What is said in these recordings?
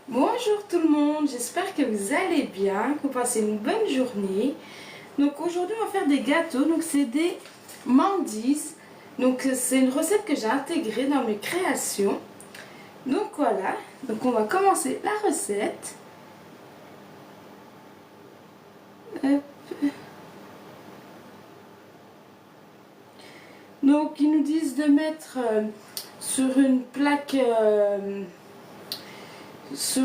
Bonjour tout le monde, j'espère que vous allez bien, que vous passez une bonne journée. Donc aujourd'hui on va faire des gâteaux, donc c'est des Mandy's. Donc c'est une recette que j'ai intégrée dans mes créations. Donc voilà, donc on va commencer la recette. Hop. Donc ils nous disent de mettre sur une plaque... je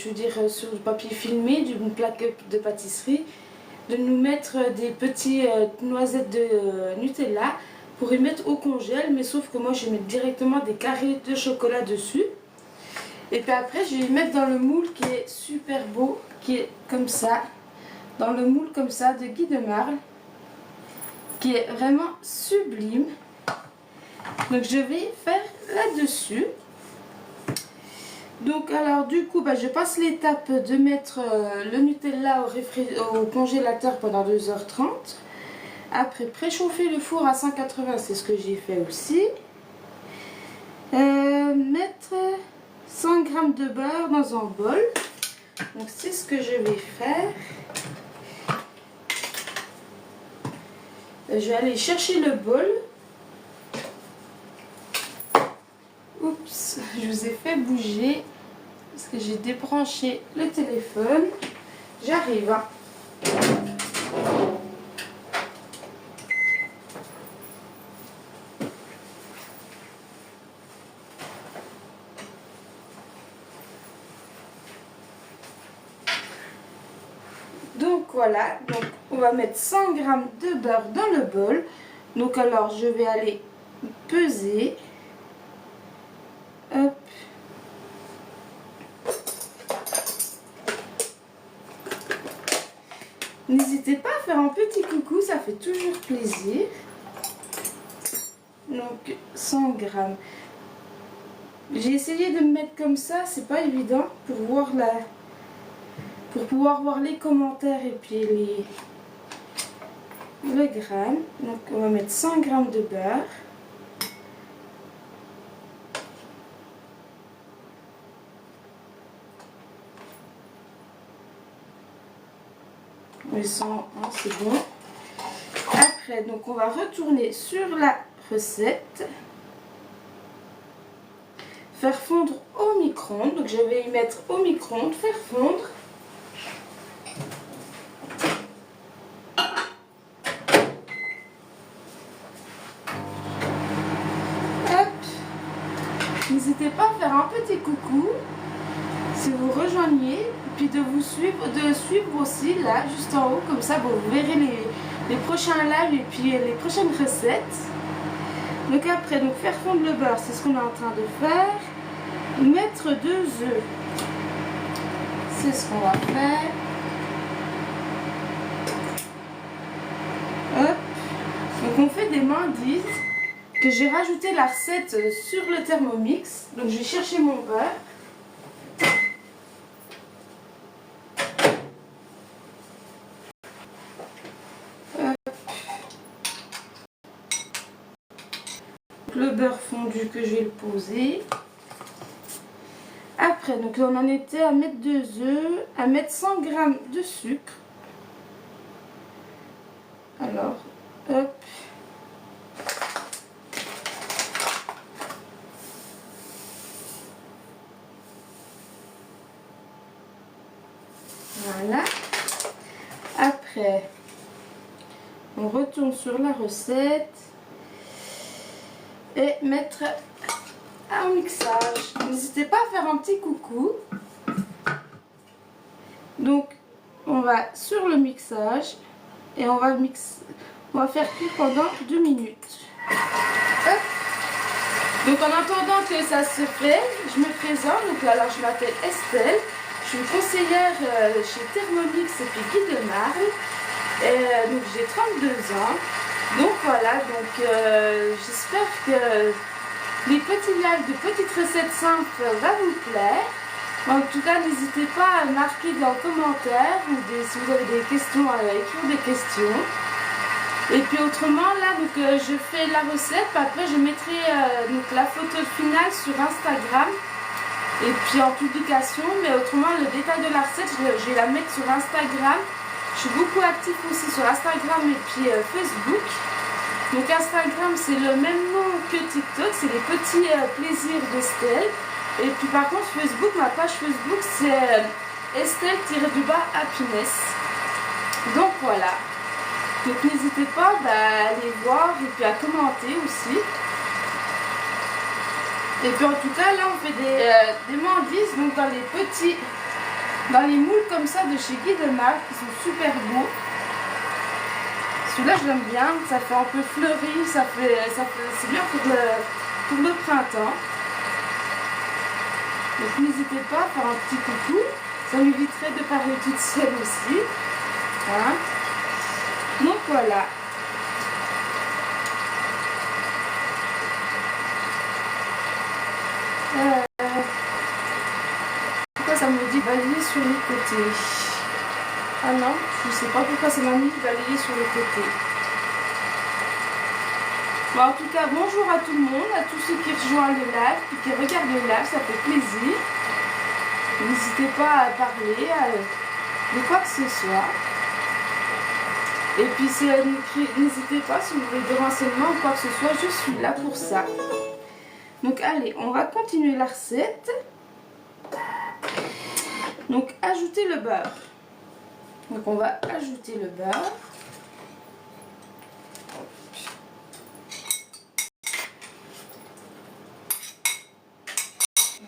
veux dire sur du papier filmé, d'une plaque de pâtisserie, de nous mettre des petits noisettes de Nutella pour y mettre au congèle, mais sauf que moi je vais mettre directement des carrés de chocolat dessus. Et puis après je vais y mettre dans le moule qui est super beau, qui est comme ça, dans le moule comme ça de Guy de Marle, qui est vraiment sublime. Donc je vais faire là-dessus. Donc alors du coup je passe l'étape de mettre le Nutella au congélateur pendant 2h30. Après préchauffer le four à 180, c'est ce que j'ai fait aussi. Mettre 100 g de beurre dans un bol. Donc c'est ce que je vais faire. Je vais aller chercher le bol. Oups, je vous ai fait bouger parce que j'ai débranché le téléphone. J'arrive. Donc voilà, donc on va mettre 100 g de beurre dans le bol. Donc alors je vais aller peser. Hop. N'hésitez pas à faire un petit coucou, ça fait toujours plaisir. Donc 100 g. J'ai essayé de me mettre comme ça, c'est pas évident pour pouvoir voir les commentaires et puis le gramme. Donc on va mettre 100 g de beurre. Le 100, c'est bon. Après, donc on va retourner sur la recette. Faire fondre au micro-ondes. Donc je vais y mettre au micro-ondes, faire fondre. Hop. N'hésitez pas à faire un petit coucou si vous rejoignez, puis de suivre aussi là, juste en haut, comme ça vous verrez les prochains lives et puis les prochaines recettes. Donc après, donc faire fondre le beurre, c'est ce qu'on est en train de faire. Mettre 2 œufs, c'est ce qu'on va faire. Hop. Donc on fait des Mandy's, que j'ai rajouté la recette sur le Thermomix. Donc je vais chercher mon beurre. Le beurre fondu que je vais le poser. Après, donc on en était à mettre 2 œufs, à mettre 100 g de sucre. Alors, hop. Voilà. Après, on retourne sur la recette. Et mettre un mixage. N'hésitez pas à faire un petit coucou. Donc on va sur le mixage et on va faire cuire pendant 2 minutes. Hop. Donc en attendant que ça se fait, je me présente. Donc alors je m'appelle Estelle, je suis conseillère chez Thermomix et puis Guy de Marle. Donc j'ai 32 ans. Donc voilà, donc j'espère que les petits lives de petites recettes simples va vous plaire. En tout cas, n'hésitez pas à marquer dans les commentaires ou si vous avez des questions, à écrire des questions. Et puis autrement, là, donc, je fais la recette, puis après je mettrai donc, la photo finale sur Instagram et puis en publication, mais autrement le détail de la recette je vais la mettre sur Instagram. Je suis beaucoup active aussi sur Instagram et puis Facebook. Donc Instagram c'est le même nom que TikTok, c'est les petits plaisirs d'Estelle. Et puis par contre Facebook, ma page Facebook c'est Estelle-Happiness. Donc voilà. Donc n'hésitez pas à aller voir et puis à commenter aussi. Et puis en tout cas là on fait des mendices donc dans les moules comme ça de chez Guy de Mal qui sont super beaux. Celui-là je l'aime bien, ça fait un peu fleuri, c'est bien pour le printemps. Donc n'hésitez pas à faire un petit coucou, ça m'éviterait de parler toute seule aussi. Voilà. Donc voilà. Pourquoi ça me dit balayer sur les côtés? Ah non, je sais pas pourquoi ça m'a mis balayer sur les côtés. Bon, en tout cas, bonjour à tout le monde, à tous ceux qui rejoignent le live, puis qui regardent le live, ça fait plaisir. N'hésitez pas à parler de quoi que ce soit. Et puis n'hésitez pas si vous voulez des renseignements ou quoi que ce soit, je suis là pour ça. Donc allez, on va continuer la recette. Donc ajouter le beurre. Donc on va ajouter le beurre.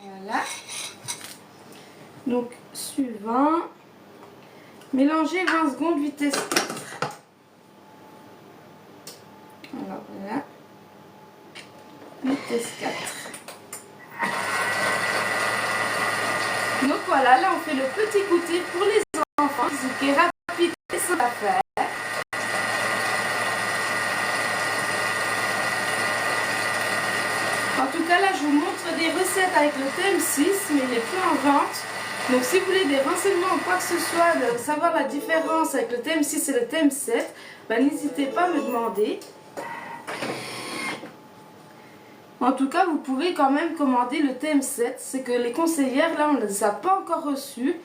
Voilà. Donc suivant, mélanger 20 secondes vitesse 4. Alors voilà. Vitesse 4. Donc voilà, là on fait le petit goûter pour les enfants, ce qui est rapide et simple à faire. En tout cas là je vous montre des recettes avec le thème 6, mais il n'est plus en vente. Donc si vous voulez des renseignements ou quoi que ce soit, de savoir la différence avec le thème 6 et le thème 7, ben, n'hésitez pas à me demander. En tout cas, vous pouvez quand même commander le thème 7. C'est que les conseillères, là, on ne les a pas encore reçues.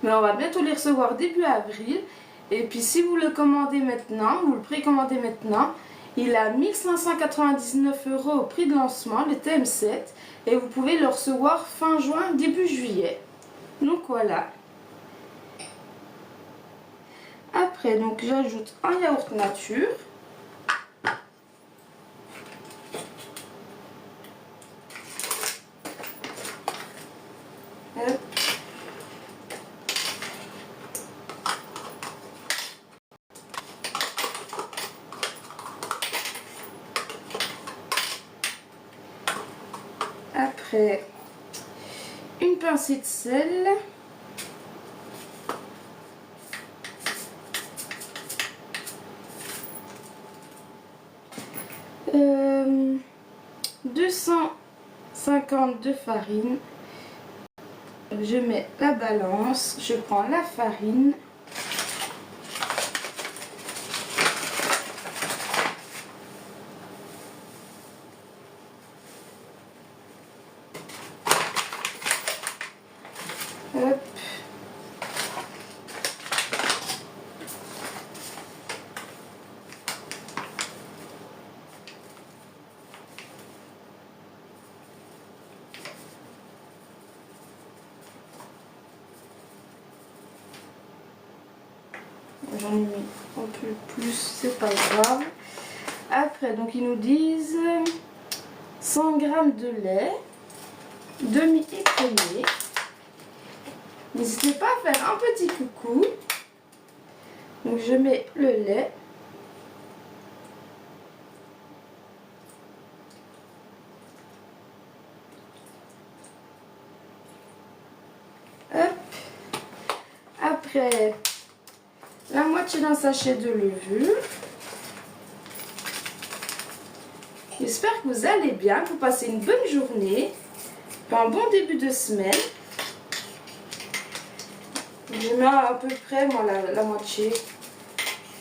Mais on va bientôt les recevoir début avril. Et puis, si vous le commandez maintenant, vous le précommandez maintenant, il a 1599 € au prix de lancement, le thème 7. Et vous pouvez le recevoir fin juin, début juillet. Donc, voilà. Après, donc, j'ajoute un yaourt nature. Après, une pincée de sel. Euh, 250 de farine. Je mets la balance, je prends la farine. Hop. J'en ai mis un peu plus, c'est pas grave. Après, donc ils nous disent 100 g de lait, demi-écrémé. N'hésitez pas à faire un petit coucou. Donc je mets le lait. Hop. Après, la moitié d'un sachet de levure. J'espère que vous allez bien, que vous passez une bonne journée, un bon début de semaine. Je mets à peu près moi, la moitié.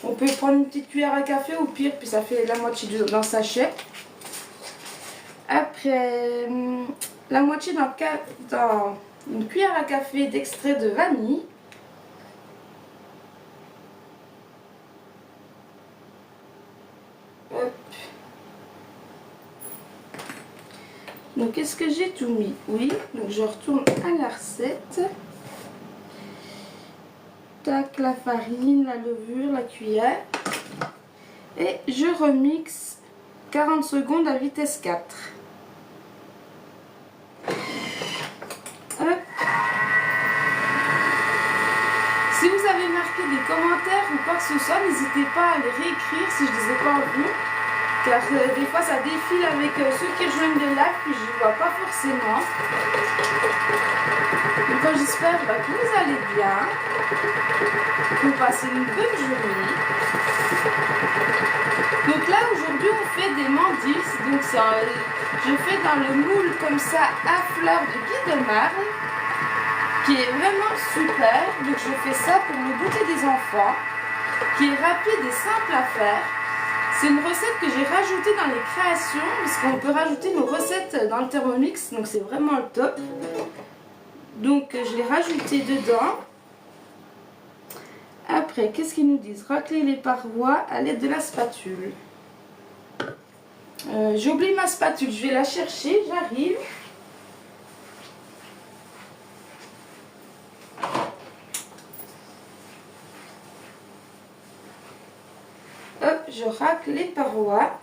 On peut prendre une petite cuillère à café ou pire, puis ça fait la moitié d'un sachet. Après, la moitié dans une cuillère à café d'extrait de vanille. Hop. Donc est-ce que j'ai tout mis? Oui, donc je retourne à la recette. Tac, la farine, la levure, la cuillère. Et je remixe 40 secondes à vitesse 4. Hop. Si vous avez marqué des commentaires ou quoi que ce soit, n'hésitez pas à les réécrire si je ne les ai pas vus. Car des fois ça défile avec ceux qui rejoignent le live, puis je ne vois pas forcément. Donc j'espère que vous allez bien, que vous passez une bonne journée. Donc là aujourd'hui on fait des mandis, donc je fais dans le moule comme ça à fleurs de Guy de Marle, qui est vraiment super. Donc je fais ça pour le goûter des enfants, qui est rapide et simple à faire. C'est une recette que j'ai rajoutée dans les créations, parce qu'on peut rajouter nos recettes dans le Thermomix, donc c'est vraiment le top. Donc je l'ai rajouté dedans. Après, qu'est-ce qu'ils nous disent? Racler les parois à l'aide de la spatule. J'ai oublié ma spatule, je vais la chercher, j'arrive. Hop, je racle les parois.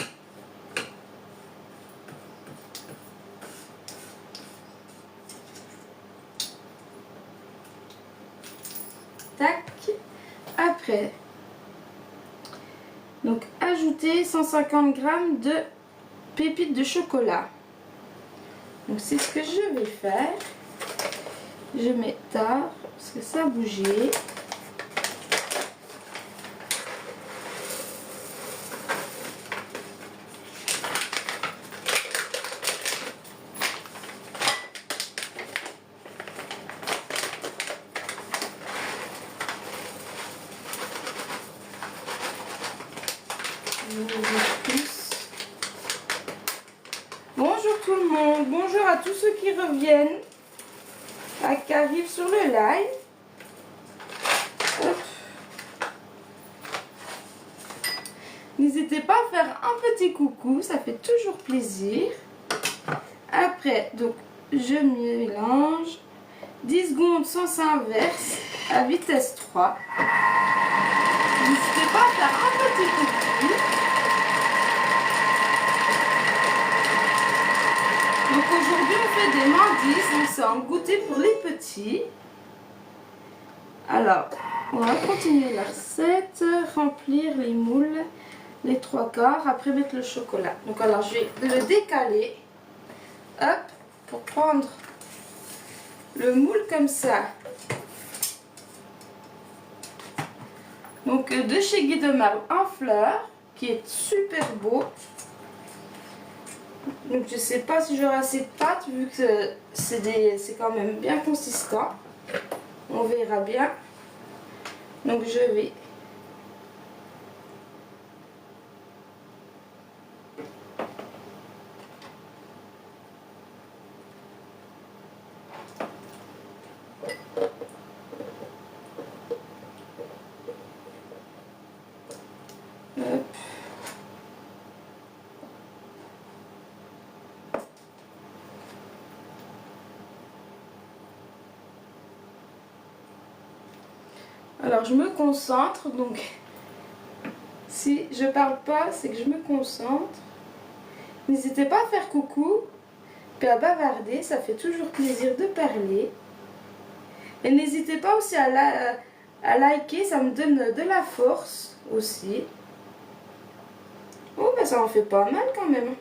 Tac. Après, donc ajouter 150 g de pépites de chocolat. Donc c'est ce que je vais faire. Je mets tard parce que ça a bougé. Bonjour tout le monde, bonjour à tous ceux qui reviennent, qui arrivent sur le live. N'hésitez pas à faire un petit coucou, ça fait toujours plaisir. Après, donc je mélange 10 secondes sens inverse à vitesse 3. N'hésitez pas à faire un petit coucou. Donc aujourd'hui on fait des mandis, donc c'est un goûter pour les petits. Alors, on va continuer la recette, remplir les moules, les 3/4, après mettre le chocolat. Donc alors je vais le décaler, hop, pour prendre le moule comme ça. Donc de chez Guy de Marle en fleurs, qui est super beau. Donc je sais pas si j'aurai assez de pâte vu que c'est quand même bien consistant. On verra bien. Donc je vais alors je me concentre, donc si je parle pas, c'est que je me concentre. N'hésitez pas à faire coucou, puis à bavarder, ça fait toujours plaisir de parler. Et n'hésitez pas aussi à liker, ça me donne de la force aussi. Oh, bah ça en fait pas mal quand même,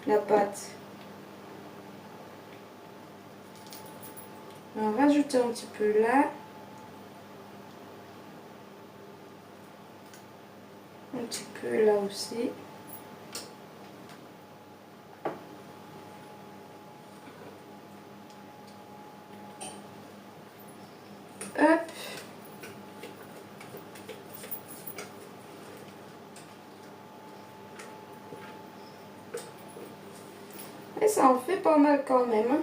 la pâte. On va rajouter un petit peu là. Un petit peu là aussi. Hop. Et ça en fait pas mal quand même. Hein.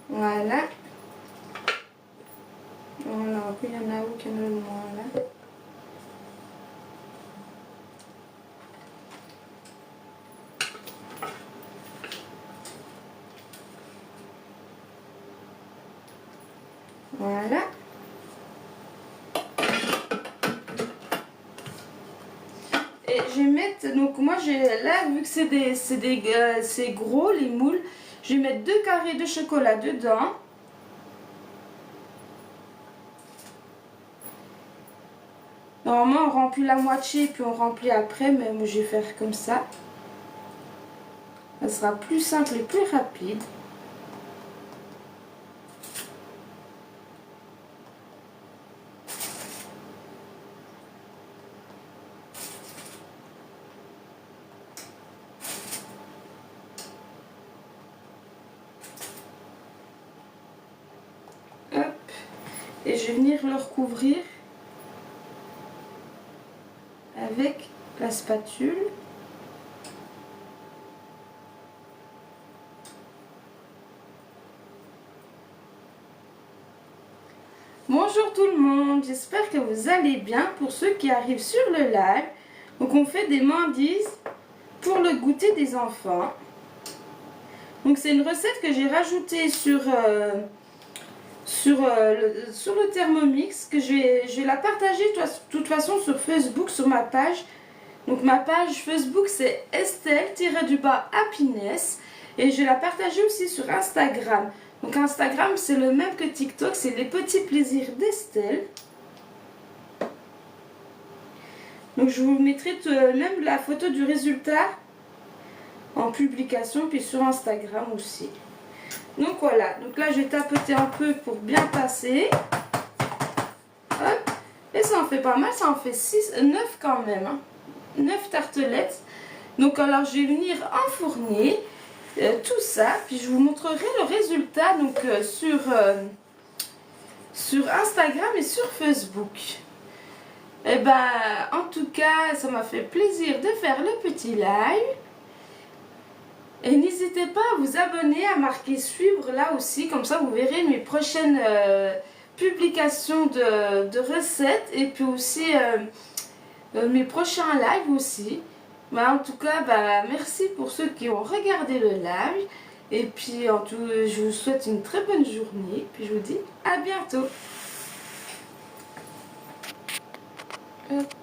Voilà. Voilà, puis il y en a où qu'il y en a le moins là. Voilà. Et je vais mettre, donc moi j'ai là, vu que c'est gros les moules, je vais mettre 2 carrés de chocolat dedans. Normalement on remplit la moitié puis on remplit après, mais moi je vais faire comme ça. Ça sera plus simple et plus rapide. Hop. Et je vais venir le recouvrir avec la spatule. Bonjour tout le monde, j'espère que vous allez bien. Pour ceux qui arrivent sur le live, donc on fait des mendies pour le goûter des enfants. Donc c'est une recette que j'ai rajoutée sur le Thermomix, que je vais la partager de toute façon sur Facebook, sur ma page. Donc ma page Facebook c'est Estelle-Happiness et je vais la partager aussi sur Instagram. Donc Instagram c'est le même que TikTok, c'est les petits plaisirs d'Estelle. Donc je vous mettrai même la photo du résultat en publication puis sur Instagram aussi. Donc voilà, donc là je vais tapoter un peu pour bien passer. Hop. Et ça en fait pas mal, ça en fait 9 quand même. Hein. 9 tartelettes. Donc alors je vais venir enfourner tout ça, puis je vous montrerai le résultat donc sur Instagram et sur Facebook. Et ben en tout cas ça m'a fait plaisir de faire le petit live. Et n'hésitez pas à vous abonner, à marquer suivre là aussi, comme ça vous verrez mes prochaines publications de recettes et puis aussi mes prochains lives aussi. Bah, en tout cas, bah, merci pour ceux qui ont regardé le live. Et puis, je vous souhaite une très bonne journée. Puis, je vous dis à bientôt. Hop.